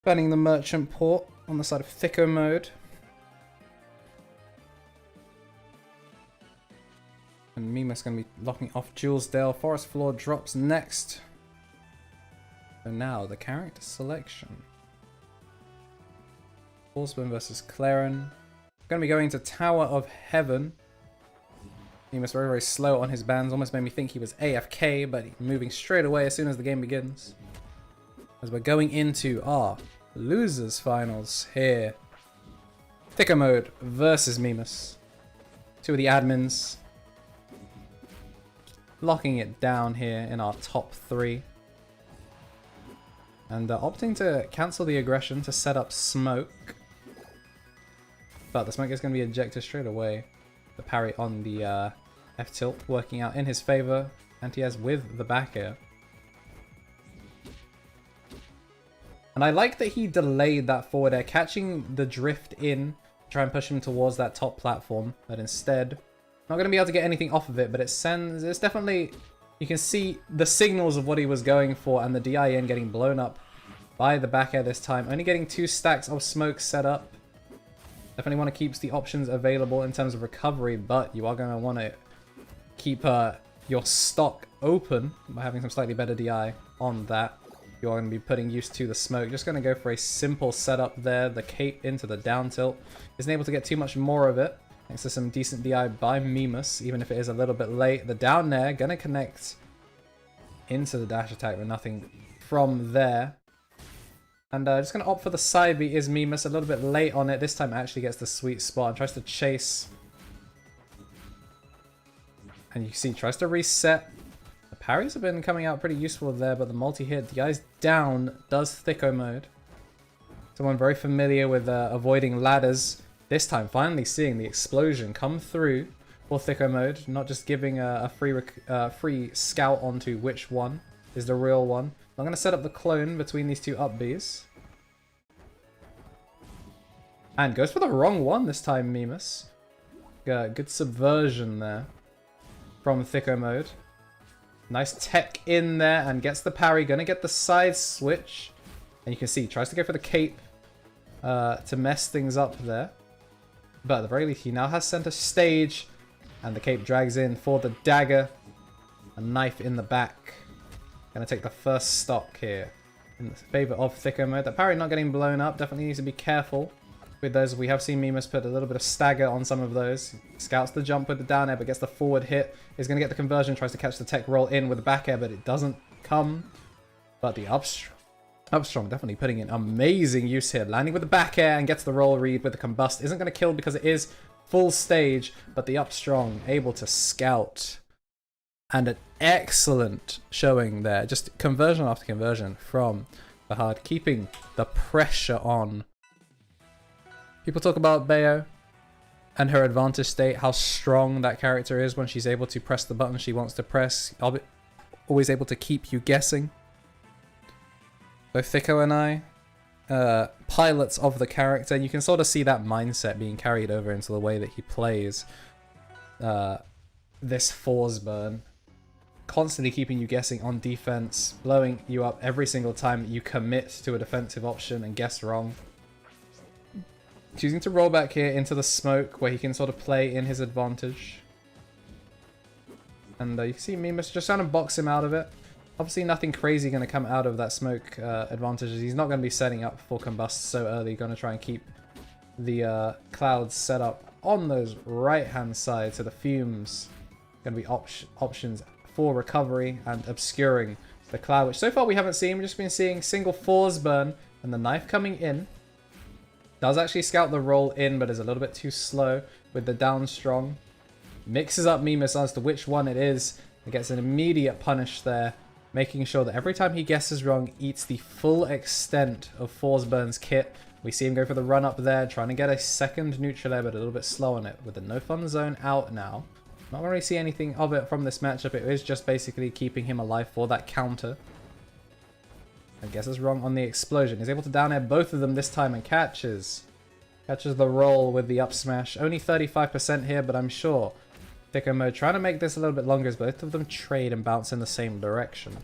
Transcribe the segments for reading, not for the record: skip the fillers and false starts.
Banning the merchant port on the side of THICCOMODE. And Memeus going to be locking off Julesdale. Forest Floor drops next. So now the character selection. Forsburn versus Clairen. Going to be going to Tower of Heaven. Memeus very, very slow on his bans. Almost made me think he was AFK, but moving straight away as soon as the game begins. As we're going into our losers finals here. THICCOMODE versus Memeus. Two of the admins. Locking it down here in our top three. And opting to cancel the aggression to set up smoke. But the smoke is going to be ejected straight away. The parry on the F-tilt working out in his favor. Anti-airs with the back air. And I like that he delayed that forward air, catching the drift in, try and push him towards that top platform. But instead, not going to be able to get anything off of it, but it's definitely, you can see the signals of what he was going for, and the DIN getting blown up by the back air this time. Only getting 2 stacks of smoke set up. Definitely want to keep the options available in terms of recovery, but you are going to want to keep your stock open by having some slightly better DI on that. You're going to be putting use to the smoke. Just going to go for a simple setup there. The cape into the down tilt. Isn't able to get too much more of it. Thanks to some decent DI by Memeus, even if it is a little bit late. The down there going to connect into the dash attack with nothing from there. And just going to opt for the side B is Memeus. A little bit late on it. This time actually gets the sweet spot and tries to chase. And you see, tries to reset. The parries have been coming out pretty useful there, but the multi-hit, the eyes down, does THICCOMODE. Someone very familiar with avoiding ladders. This time, finally seeing the explosion come through for THICCOMODE. Not just giving a free scout onto which one is the real one. I'm going to set up the clone between these two up Bs. And goes for the wrong one this time, Memeus. Good subversion there from THICCOMODE. Nice tech in there and gets the parry. Gonna get the side switch. And you can see, tries to go for the cape to mess things up there. But at the very least, he now has center stage. And the cape drags in for the dagger. A knife in the back. Gonna take the first stock here in favor of THICCOMODE. The parry not getting blown up. Definitely needs to be careful with those. We have seen Memeus put a little bit of stagger on some of those. Scouts the jump with the down air, but gets the forward hit. Is going to get the conversion. Tries to catch the tech roll in with the back air, but it doesn't come. But the upstrong definitely putting in amazing use here. Landing with the back air and gets the roll read with the combust. Isn't going to kill because it is full stage, but the upstrong able to scout. And an excellent showing there. Just conversion after conversion from Bahad, keeping the pressure on. People talk about Bayo and her advantage state, how strong that character is when she's able to press the button she wants to press. Always able to keep you guessing. Both Thicco and I, pilots of the character, and you can sort of see that mindset being carried over into the way that he plays this Forsburn. Constantly keeping you guessing on defense, blowing you up every single time you commit to a defensive option and guess wrong. Choosing to roll back here into the smoke where he can sort of play in his advantage. And you can see Memeus just trying to box him out of it. Obviously nothing crazy going to come out of that smoke advantage. He's not going to be setting up for combust so early. Going to try and keep the clouds set up on those right hand side. So the fumes going to be options for recovery and obscuring the cloud, which so far we haven't seen. We've just been seeing single Forsburn and the knife coming in. Does actually scout the roll in, but is a little bit too slow with the down strong. Mixes up Memeus as to which one it is. It gets an immediate punish there, making sure that every time he guesses wrong, eats the full extent of Forsburn's kit. We see him go for the run up there, trying to get a second neutral air, but a little bit slow on it. With the no fun zone out now. Not really see anything of it from this matchup. It is just basically keeping him alive for that counter. I guess it's wrong on the explosion. He's able to down air both of them this time and catches the roll with the up smash. Only 35% here, but I'm sure THICCOMODE trying to make this a little bit longer as both of them trade and bounce in the same direction.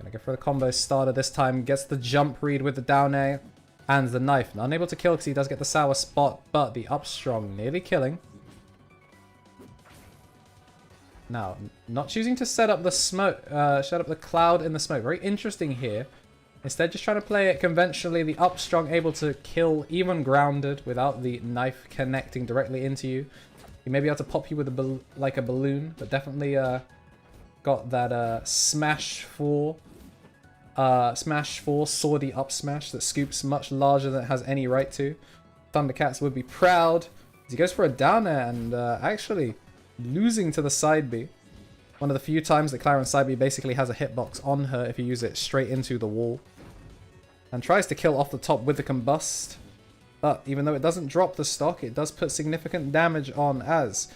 Gonna go for the combo starter this time. Gets the jump read with the down air and the knife. Unable to kill because he does get the sour spot, but the up strong nearly killing. Now, not choosing to set up the smoke, set up the cloud in the smoke. Very interesting here. Instead, just trying to play it conventionally. The up strong able to kill even grounded without the knife connecting directly into you. He may be able to pop you with a balloon, but definitely got that smash 4 swordy up smash that scoops much larger than it has any right to. Thundercats would be proud. He goes for a down air and actually losing to the side B. One of the few times that Clairen side B basically has a hitbox on her if you use it straight into the wall. And tries to kill off the top with the combust. But even though it doesn't drop the stock, it does put significant damage on as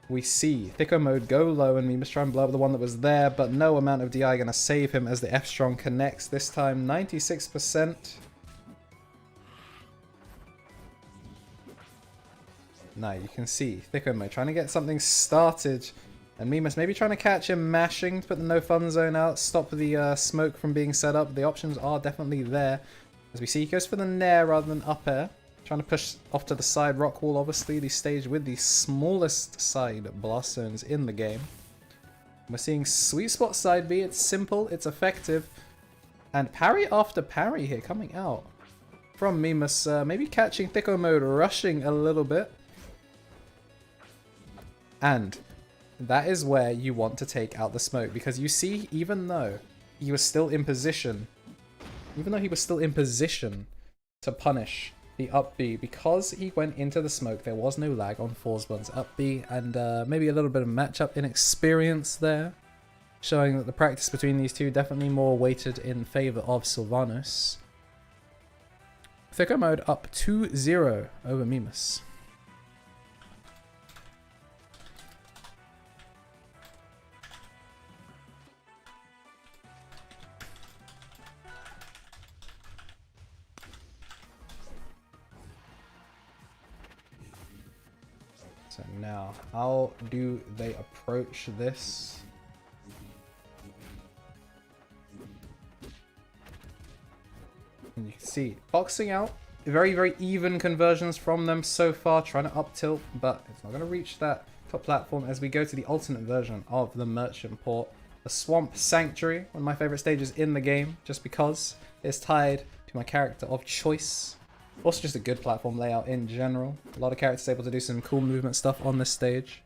we see THICCOMODE go low and Memeus try and blow up the one that was there, but no amount of DI going to save him as the F strong connects. This time 96%. Now you can see THICCOMODE trying to get something started, and Memeus maybe trying to catch him mashing to put the no fun zone out, stop the smoke from being set up. The options are definitely there. As we see, he goes for the nair rather than up air, trying to push off to the side rock wall. Obviously, the stage with the smallest side blast zones in the game. We're seeing sweet spot side B. It's simple, it's effective, and parry after parry here coming out from Memeus. Maybe catching THICCOMODE rushing a little bit. And that is where you want to take out the smoke, because you see, even though he was still in position, to punish the up B, because he went into the smoke, there was no lag on Forsburn's up B, and maybe a little bit of matchup inexperience there, showing that the practice between these two definitely more weighted in favor of Sylvanos. THICCOMODE up 2-0 over Memeus. So now, how do they approach this? And you can see, boxing out, very, very even conversions from them so far, trying to up tilt, but it's not going to reach that top platform as we go to the alternate version of the Merchant Port. The Swamp Sanctuary, one of my favorite stages in the game, just because it's tied to my character of choice. Also just a good platform layout in general. A lot of characters able to do some cool movement stuff on this stage.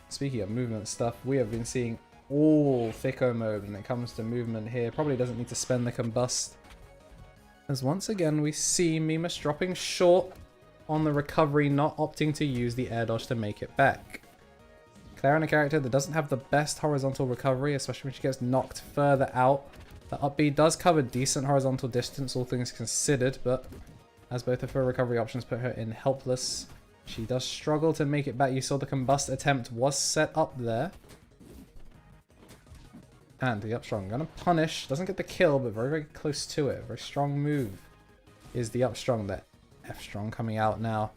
Speaking of movement stuff, we have been seeing all THICCOMODE when it comes to movement here. Probably doesn't need to spend the combust. As once again we see Memeus dropping short on the recovery, not opting to use the air dodge to make it back. Clairen, a character that doesn't have the best horizontal recovery, especially when she gets knocked further out. The up B does cover decent horizontal distance, all things considered, but as both of her recovery options put her in helpless, she does struggle to make it back. You saw the combust attempt was set up there. And the up strong gonna punish, doesn't get the kill, but very, very close to it. Very strong move is the up strong. That F strong coming out now.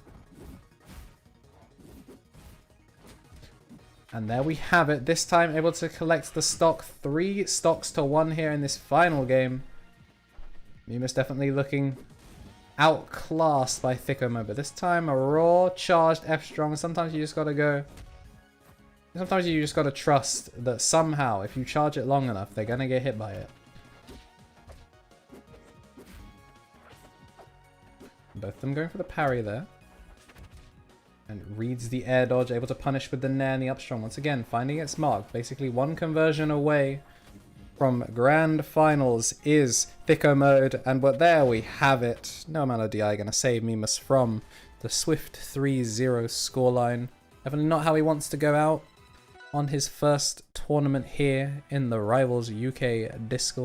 And there we have it. This time able to collect the stock. 3 stocks to 1 here in this final game. Memeus definitely looking outclassed by THICCOMODE, but this time a raw charged F strong. Sometimes you just gotta go. Sometimes you just gotta trust that somehow, if you charge it long enough, they're gonna get hit by it. Both of them going for the parry there. And reads the air dodge, able to punish with the nair and the up strong. Once again, finding its mark. Basically one conversion away from grand finals is THICCOMODE. And but there we have it. No amount of DI going to save Memeus from the swift 3-0 scoreline. Definitely not how he wants to go out on his first tournament here in the Rivals UK Discord.